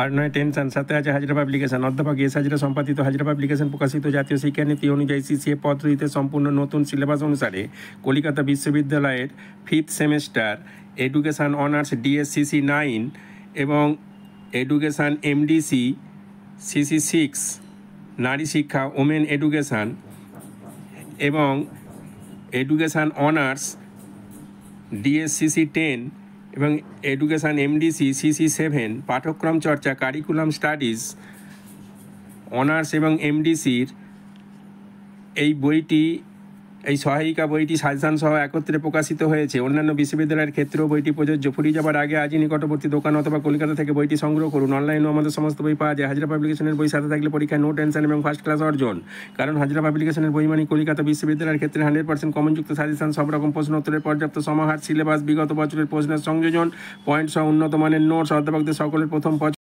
আর নয় টেনশন, সাথে আছে হাজরা পাবলিকেশন। অধ্যাপক এস হাজরা সম্পাদিত হাজরা পাবলিকেশন প্রকাশিত জাতীয় শিক্ষানীতি অনুযায়ী সিসিএ পদ্ধতিতে সম্পূর্ণ নতুন সিলেবাস অনুসারে কলিকাতা বিশ্ববিদ্যালয়ের 5th semester education honours DSCC 9 এবং এডুকেশান এমডিসি সিসি 6 নারী শিক্ষা ওমেন এডুকেশান এবং এডুকেশান অনার্স ডিএসসিসি 10 এবং এডুকেশান এমডিসি সিসি 7 পাঠ্যক্রম চর্চা কারিকুলাম স্টাডিজ অনার্স এবং এমডিসির এই সহায়িকা বইটি সাজেশন সহ একত্রে প্রকাশিত হয়েছে। অন্যান্য বিশ্ববিদ্যালয়ের ক্ষেত্রেও বইটি প্রযোজ্য। ফুরিয়ে যাবার আগে আজই নিকটবর্তী দোকান অথবা কলকাতা থেকে বইটি সংগ্রহ করুন। অনলাইনেও আমাদের সমস্ত বই পাওয়া যায়। হাজরা পাবলিকেশনের বই সাথে থাকলে পরীক্ষায় নো টেনশন এবং ফার্স্ট ক্লাস অর্জন। কারণ হাজরা পাবলিকেশনের বই মানে কলকাতা বিশ্ববিদ্যালয়ের ক্ষেত্রে 100% কমনযুক্ত সাজেশন, সব রকম প্রশ্ন উত্তরের পর্যাপ্ত সমাহার, সিলেবাস, বিগত বছরের প্রশ্নের সংযোজন, পয়েন্ট সহ উন্নত মানের নোটস, অধ্যাপকদের সকলের প্রথম